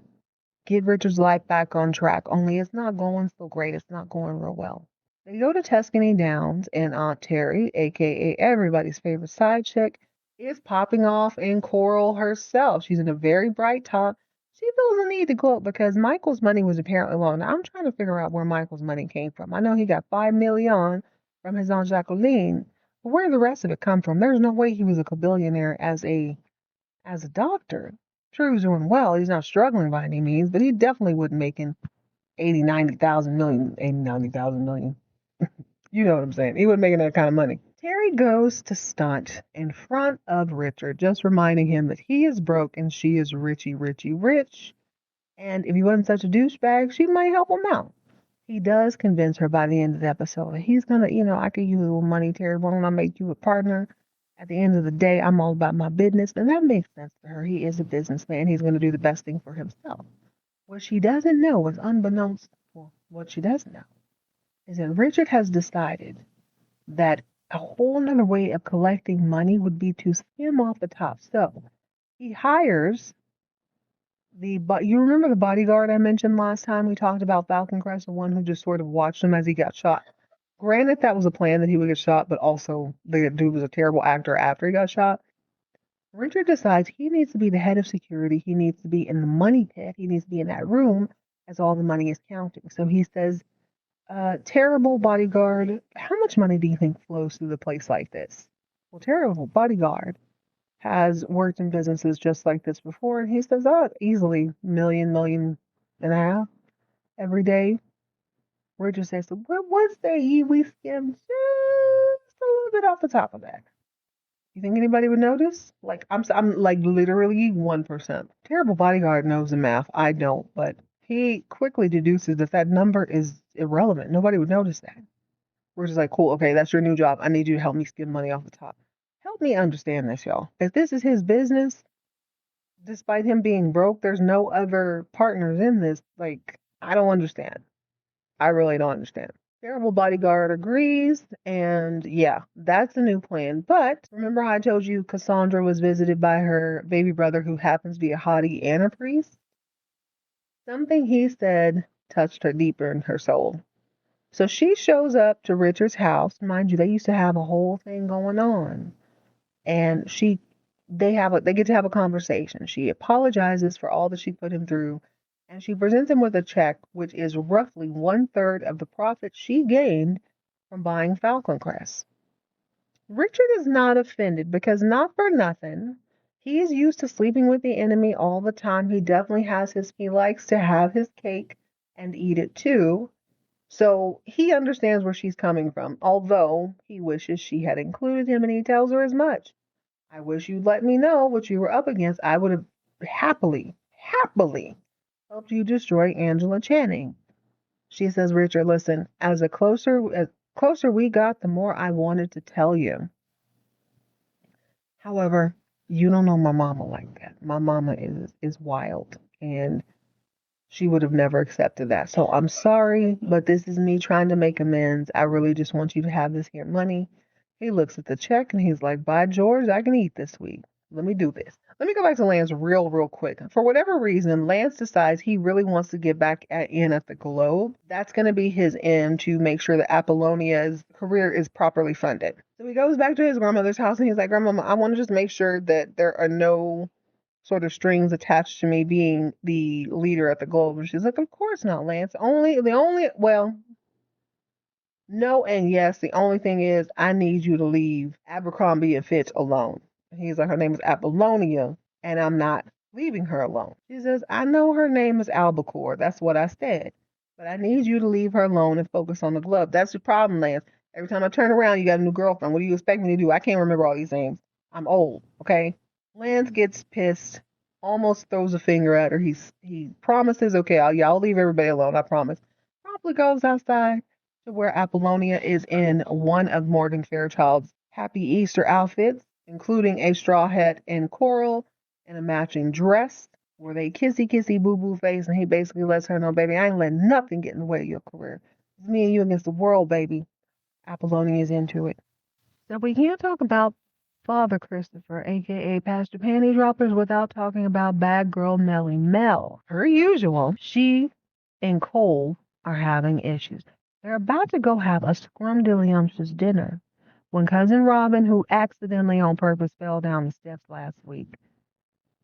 Speaker 1: get Richard's life back on track. Only it's not going so great. It's not going real well. They go to Tuscany Downs, and Aunt Terry, aka everybody's favorite side chick, is popping off in coral herself. She's in a very bright top. She feels a need to gloat because Michael's money was apparently low. Now I'm trying to figure out where Michael's money came from. I know he got $5 million from his Aunt Jacqueline, but where did the rest of it come from? There's no way he was a billionaire as a doctor. I'm sure he was doing well. He's not struggling by any means, but he definitely wasn't making 80, 90,000 million, 80, 90,000 million. You know what I'm saying? He wasn't making that kind of money. Terry goes to stunt in front of Richard, just reminding him that he is broke and she is richy, richy, rich. And if he wasn't such a douchebag, she might help him out. He does convince her by the end of the episode that he's going to, I could use a little money, Terry. Why don't I make you a partner? At the end of the day, I'm all about my business. And that makes sense to her. He is a businessman. He's going to do the best thing for himself. What she doesn't know is unbeknownst, well, what she doesn't know is that Richard has decided that a whole nother way of collecting money would be to skim off the top. So he hires but you remember the bodyguard I mentioned last time we talked about Falcon Crest, the one who just sort of watched him as he got shot. Granted, that was a plan that he would get shot, but also the dude was a terrible actor after he got shot. Richard decides he needs to be the head of security. He needs to be in the money pit. He needs to be in that room as all the money is counting. So he says, terrible bodyguard, how much money do you think flows through the place like this? Well, terrible bodyguard has worked in businesses just like this before, and he says, oh, easily million and a half every day. Richard says, what say ye we skim just a little bit off the top of that? You think anybody would notice? Like I'm like literally 1%. Terrible bodyguard knows the math. I don't, but he quickly deduces that that number is irrelevant. Nobody would notice that. We're just like, cool, okay, that's your new job. I need you to help me skim money off the top. Help me understand this, y'all. If this is his business, despite him being broke, there's no other partners in this. Like, I don't understand. I really don't understand. Terrible bodyguard agrees, and yeah, that's a new plan. But remember how I told you Cassandra was visited by her baby brother who happens to be a hottie and a priest? Something he said touched her deeper in her soul. So she shows up to Richard's house. Mind you, they used to have a whole thing going on. And they get to have a conversation. She apologizes for all that she put him through. And she presents him with a check, which is roughly 1/3 of the profit she gained from buying Falcon Crest. Richard is not offended because, not for nothing, he is used to sleeping with the enemy all the time. He likes to have his cake and eat it too. So he understands where she's coming from, although he wishes she had included him, and he tells her as much. I wish you'd let me know what you were up against. I would have happily helped you destroy Angela Channing. She says, Richard, listen, as closer we got, the more I wanted to tell you. However, you don't know my mama like that. My mama is wild, and she would have never accepted that. So I'm sorry, but this is me trying to make amends. I really just want you to have this here money. He looks at the check and he's like, by George, I can eat this week. Let me do this. Let me go back to Lance real quick. For whatever reason, Lance decides he really wants to get back in at the Globe. That's going to be his end to make sure that Apollonia's career is properly funded. So he goes back to his grandmother's house and he's like, Grandmama, I want to just make sure that there are no sort of strings attached to me being the leader at the Globe. And she's like, of course not, Lance. No and yes. The only thing is I need you to leave Abercrombie and Fitch alone. He's like, her name is Apollonia, and I'm not leaving her alone. She says, I know her name is Albacore. That's what I said. But I need you to leave her alone and focus on the glove. That's your problem, Lance. Every time I turn around, you got a new girlfriend. What do you expect me to do? I can't remember all these names. I'm old, okay? Lance gets pissed, almost throws a finger at her. He promises, okay, I'll leave everybody alone, I promise. Promptly goes outside to where Apollonia is in one of Morgan Fairchild's Happy Easter outfits, including a straw hat and coral and a matching dress, where they kissy boo boo face, and he basically lets her know, baby, I ain't letting nothing get in the way of your career. It's me and you against the world, baby. Apollonia is into it. So we can't talk about Father Christopher, aka Pastor Panty Droppers, without talking about bad girl Melly Mel. Per usual, she and Cole are having issues. They're about to go have a scrumdiddlyumptious dinner when Cousin Robin, who accidentally on purpose fell down the steps last week,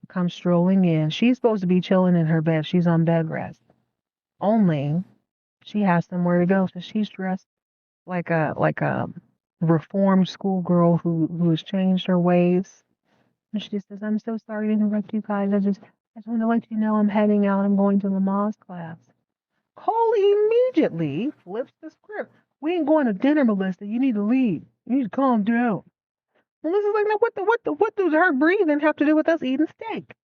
Speaker 1: comes strolling in. She's supposed to be chilling in her bed. She's on bed rest. Only she has somewhere to go, so she's dressed like a reformed schoolgirl who has changed her ways. And she says, I'm so sorry to interrupt you guys. I just want to let you know I'm heading out. I'm going to Lamaze class. Cole immediately flips the script. We ain't going to dinner, Melissa. You need to leave. You need to calm down. Melissa's like, now what does her breathing have to do with us eating steak?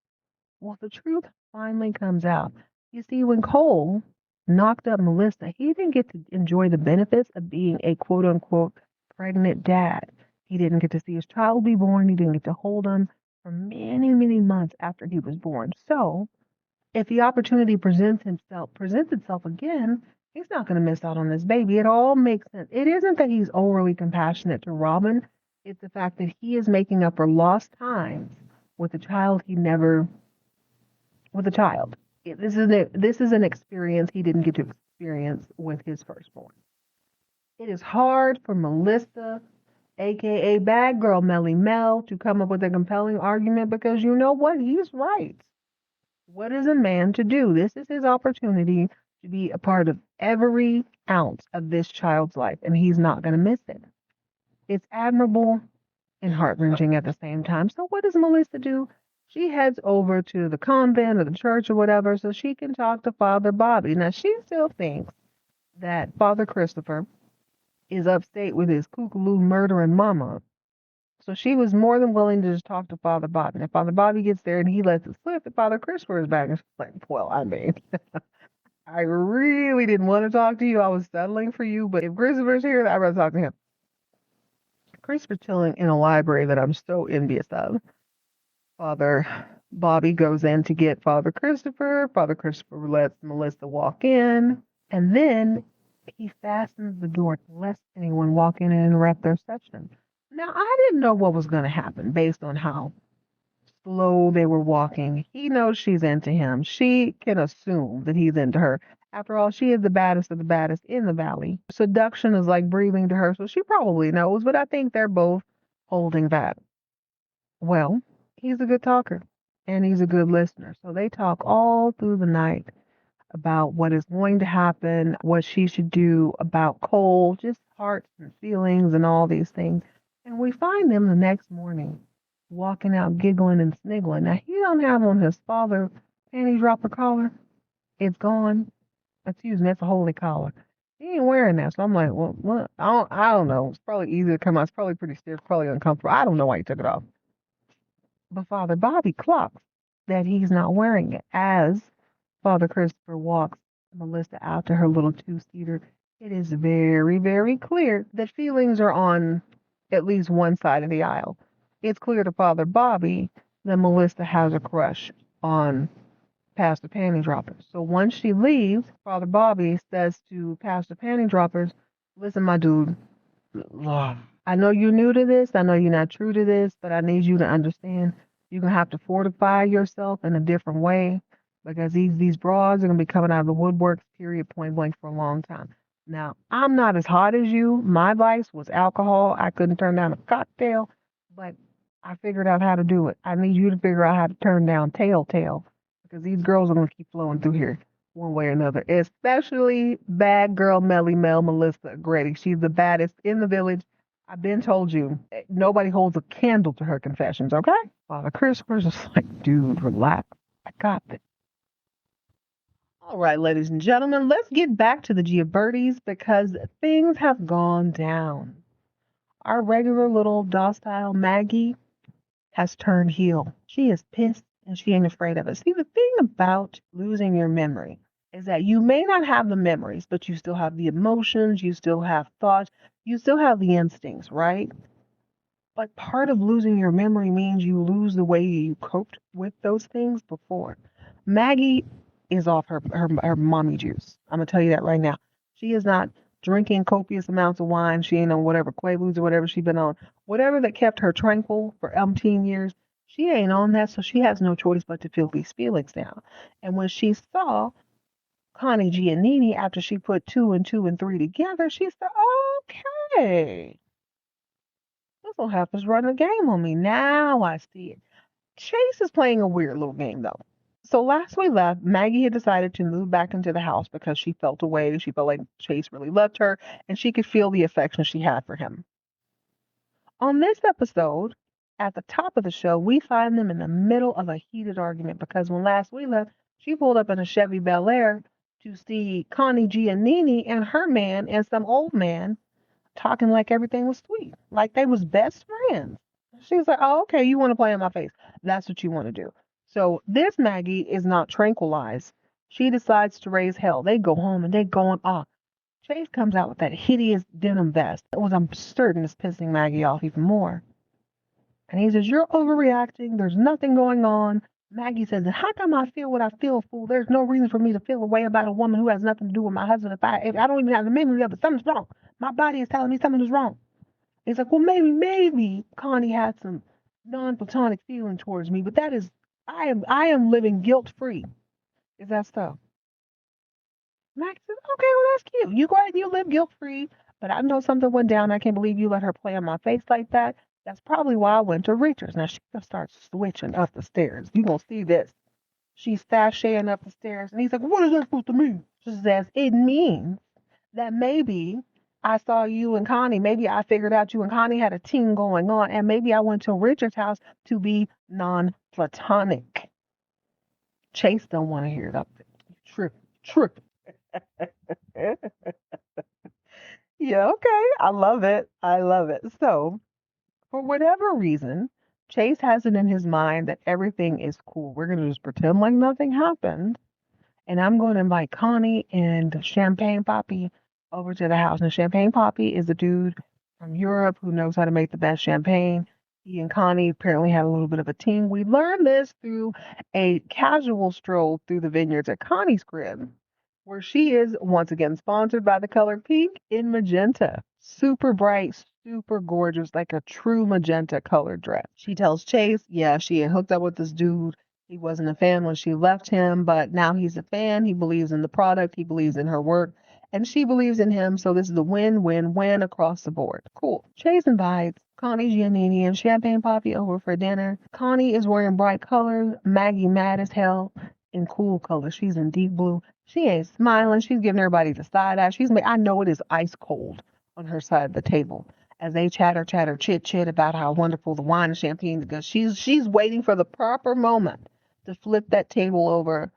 Speaker 1: Well, the truth finally comes out. You see, when Cole knocked up Melissa, he didn't get to enjoy the benefits of being a quote unquote pregnant dad. He didn't get to see his child be born. He didn't get to hold him for many months after he was born. So if the opportunity presents itself again, He's not going to miss out on this baby. It all makes sense. It isn't that he's overly compassionate to Robin. It's the fact that he is making up for lost times with a child he never, with a child. This is an experience he didn't get to experience with his firstborn. It is hard for Melissa, aka Bad Girl Melly Mel, to come up with a compelling argument because you know what? He's right. What is a man to do? This is his opportunity to be a part of every ounce of this child's life, and he's not going to miss it. It's admirable and heart-wrenching at the same time. So what does Melissa do? She heads over to the convent or the church or whatever so she can talk to Father Bobby. Now, she still thinks that Father Christopher is upstate with his kookaloo murdering mama. So she was more than willing to just talk to Father Bobby. And Father Bobby gets there and he lets it slip that Father Christopher is back. And she's like, well, I mean, I really didn't want to talk to you. I was settling for you. But if Christopher's here, I'd rather talk to him. Christopher's chilling in a library that I'm so envious of. Father Bobby goes in to get Father Christopher. Father Christopher lets Melissa walk in. And then he fastens the door to let anyone walk in and interrupt their session. Now, I didn't know what was going to happen based on how slow they were walking. He knows she's into him. She can assume that he's into her. After all, she is the baddest of the baddest in the valley. Seduction is like breathing to her, so she probably knows, but I think they're both holding that. Well, he's a good talker, and he's a good listener. So they talk all through the night about what is going to happen, what she should do about Cole, just hearts and feelings and all these things. And we find them the next morning walking out giggling and sniggling. Now, he don't have on his father panty dropper collar. It's gone. Excuse me, that's a holy collar. He ain't wearing that. So I'm like, well, what? I don't know. It's probably easy to come out. It's probably pretty stiff, probably uncomfortable. I don't know why he took it off. But Father Bobby clocks that he's not wearing it as Father Christopher walks Melissa out to her little two-seater. It is very, very clear that feelings are on at least one side of the aisle. It's clear to Father Bobby that Melissa has a crush on Pastor Panty Droppers. So once she leaves, Father Bobby says to Pastor Panty Droppers, listen, my dude, I know you're new to this. I know you're not true to this, but I need you to understand you're going to have to fortify yourself in a different way because these broads are going to be coming out of the woodworks, period, point blank, for a long time. Now, I'm not as hot as you. My vice was alcohol. I couldn't turn down a cocktail, but I figured out how to do it. I need you to figure out how to turn down telltale because these girls are going to keep flowing through here one way or another, especially bad girl Melly Mel Melissa Grady. She's the baddest in the village. I've been told you, nobody holds a candle to her confessions, okay? Father Christopher's just like, dude, relax. I got this. All right, ladies and gentlemen, let's get back to the Giobertis because things have gone down. Our regular little docile Maggie has turned heel. She is pissed and she ain't afraid of it. See, the thing about losing your memory is that you may not have the memories, but you still have the emotions, you still have thoughts, you still have the instincts, right? But part of losing your memory means you lose the way you coped with those things before. Maggie is off her mommy juice. I'm going to tell you that right now. She is not drinking copious amounts of wine. She ain't on whatever Quaaludes or whatever she's been on. Whatever that kept her tranquil for umpteen years, she ain't on that, so she has no choice but to feel these feelings now. And when she saw Connie Giannini after she put 2 and 2 and 3 together, she said, okay, this will help us run the game on me. Now I see it. Chase is playing a weird little game, though. So last we left, Maggie had decided to move back into the house because she felt away. She felt like Chase really loved her, and she could feel the affection she had for him. On this episode, at the top of the show, we find them in the middle of a heated argument because when last we left, she pulled up in a Chevy Bel Air to see Connie Giannini and her man and some old man talking like everything was sweet, like they was best friends. She was like, oh, okay, you want to play in my face. That's what you want to do. So this Maggie is not tranquilized. She decides to raise hell. They go home and they going off. Chase comes out with that hideous denim vest. It was, I'm certain, is pissing Maggie off even more. And he says, you're overreacting. There's nothing going on. Maggie says, how come I feel what I feel, fool? There's no reason for me to feel a way about a woman who has nothing to do with my husband. If I don't even have the memory of it, something's wrong. My body is telling me something is wrong. He's like, well, maybe Connie had some non-platonic feeling towards me, but that is, I am living guilt-free. Is that so? Max says, okay, well, that's cute. You go ahead and you live guilt-free, but I know something went down. I can't believe you let her play on my face like that. That's probably why I went to Richards. Now, she gonna start switching up the stairs. You gonna see this. She's sashaying up the stairs, and he's like, what is that supposed to mean? She says, it means that maybe I saw you and Connie. Maybe I figured out you and Connie had a team going on, and maybe I went to Richard's house to be non-platonic. Chase don't want to hear it up there. Trip. Yeah, okay. I love it. I love it. So, for whatever reason, Chase has it in his mind that everything is cool. We're going to just pretend like nothing happened. And I'm going to invite Connie and Champagne Poppy over to the house. And Champagne Poppy is a dude from Europe who knows how to make the best champagne. He and Connie apparently had a little bit of a team. We learned this through a casual stroll through the vineyards at Connie's crib, where she is once again sponsored by the color pink in magenta. Super bright, super gorgeous, like a true magenta colored dress. She tells Chase, yeah, she had hooked up with this dude. He wasn't a fan when she left him, but now he's a fan. He believes in the product. He believes in her work. And she believes in him. So this is a win-win-win across the board. Cool. Chase invites Connie Giannini and Champagne Poppy over for dinner. Connie is wearing bright colors. Maggie mad as hell in cool colors. She's in deep blue. She ain't smiling. She's giving everybody the side eye. I know it is ice cold on her side of the table as they chatter, chit about how wonderful the wine and champagne is. Because she's waiting for the proper moment to flip that table over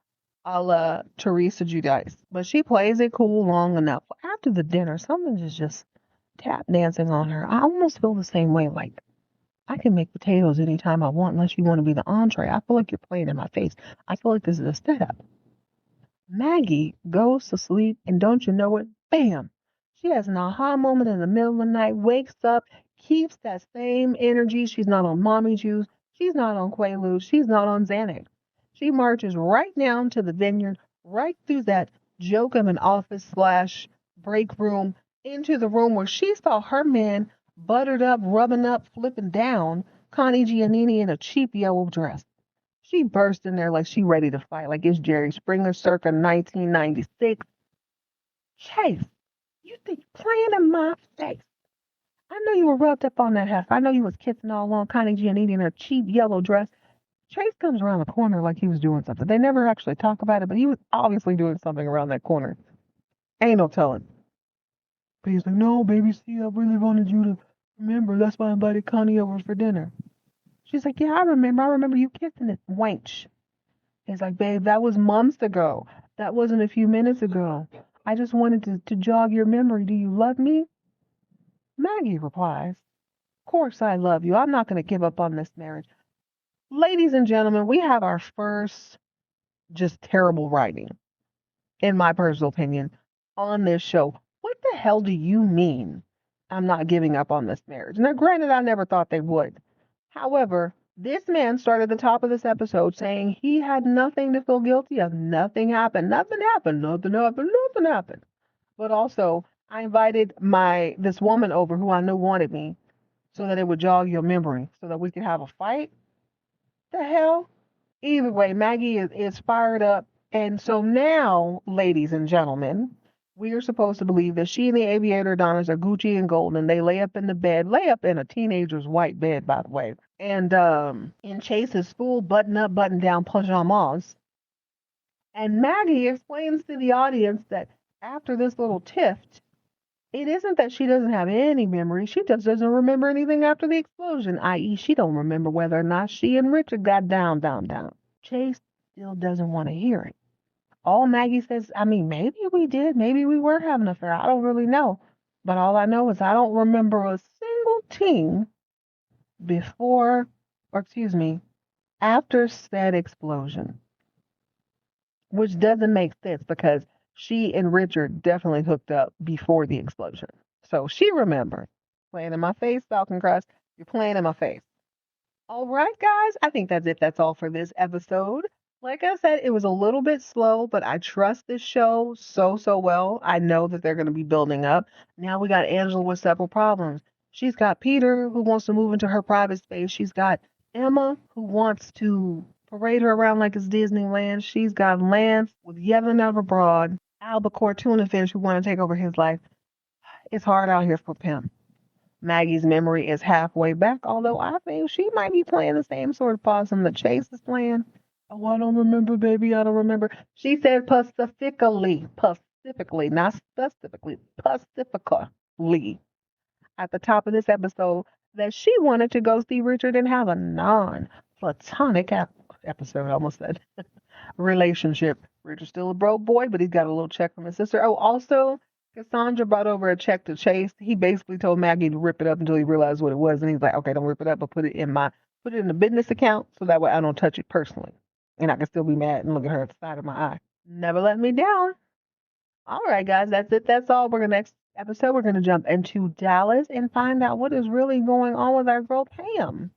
Speaker 1: a la Teresa Giudice. But she plays it cool long enough. After the dinner, something is just tap dancing on her. I almost feel the same way. Like, I can make potatoes anytime I want unless you want to be the entree. I feel like you're playing in my face. I feel like this is a setup. Maggie goes to sleep, and don't you know it, bam! She has an aha moment in the middle of the night, wakes up, keeps that same energy. She's not on mommy juice. She's not on Quaaludes. She's not on Xanax. She marches right down to the vineyard, right through that joke of an office slash break room, into the room where she saw her man buttered up, rubbing up, flipping down Connie Giannini in a cheap yellow dress. She burst in there like she ready to fight, like it's Jerry Springer circa 1996. Chase, you think you're playing in my face? I know you were rubbed up on that heifer. I know you was kissing all along Connie Giannini in her cheap yellow dress. Chase comes around the corner like he was doing something. They never actually talk about it, but he was obviously doing something around that corner. Ain't no telling. But he's like, no, baby, see, I really wanted you to remember. That's why I invited Connie over for dinner. She's like, yeah, I remember. I remember you kissing this wench. He's like, babe, that was months ago. That wasn't a few minutes ago. I just wanted to jog your memory. Do you love me? Maggie replies, of course I love you. I'm not going to give up on this marriage. Ladies and gentlemen, we have our first just terrible writing, in my personal opinion, on this show. What the hell do you mean I'm not giving up on this marriage? Now, granted, I never thought they would. However, this man started at the top of this episode saying he had nothing to feel guilty of. Nothing happened. Nothing happened. Nothing happened. Nothing happened. But also, I invited this woman over who I knew wanted me so that it would jog your memory so that we could have a fight. The hell? Either way, Maggie is fired up. And so now, ladies and gentlemen, we are supposed to believe that she and the aviator Adonis are Gucci and golden. They lay up in the bed, lay up in a teenager's white bed, by the way. And in Chase's full button-up, button-down pajamas. And Maggie explains to the audience that after this little tiff, it isn't that she doesn't have any memory. She just doesn't remember anything after the explosion, i.e. she don't remember whether or not she and Richard got down. Chase still doesn't want to hear it. All Maggie says, I mean, maybe we did. Maybe we were having an affair. I don't really know. But all I know is I don't remember a single thing after said explosion. Which doesn't make sense because she and Richard definitely hooked up before the explosion. So she remembered. Playing in my face, Falcon Crest. You're playing in my face. All right, guys. I think that's it. That's all for this episode. Like I said, it was a little bit slow, but I trust this show so well. I know that they're going to be building up. Now we got Angela with several problems. She's got Peter, who wants to move into her private space. She's got Emma, who wants to parade her around like it's Disneyland. She's got Lance with yet another broad. Albacore tuna fish who want to take over his life. It's hard out here for Pimp. Maggie's memory is halfway back, although I think she might be playing the same sort of possum that Chase is playing. Oh, I don't remember, baby. I don't remember. She said pacifically, not specifically, pacifically at the top of this episode that she wanted to go see Richard and have a non-platonic episode, I almost said, relationship. Richard's still a broke boy, but he's got a little check from his sister. Oh, also, Cassandra brought over a check to Chase. He basically told Maggie to rip it up until he realized what it was, and he's like, "Okay, don't rip it up, but put it in the business account so that way I don't touch it personally, and I can still be mad and look at her at the side of my eye. Never let me down." All right, guys, that's it. That's all. Next episode, we're gonna jump into Dallas and find out what is really going on with our girl Pam.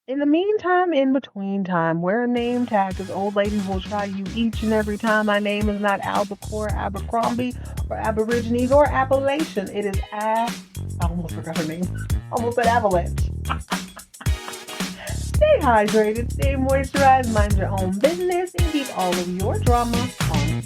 Speaker 1: In the meantime, in between time, wear a name tag because old ladies will try you each and every time. My name is not Albacore, Abercrombie, or Aborigines, or Appalachian. It is I almost forgot her name. Almost said Avalanche. Stay hydrated, stay moisturized, mind your own business, and keep all of your drama on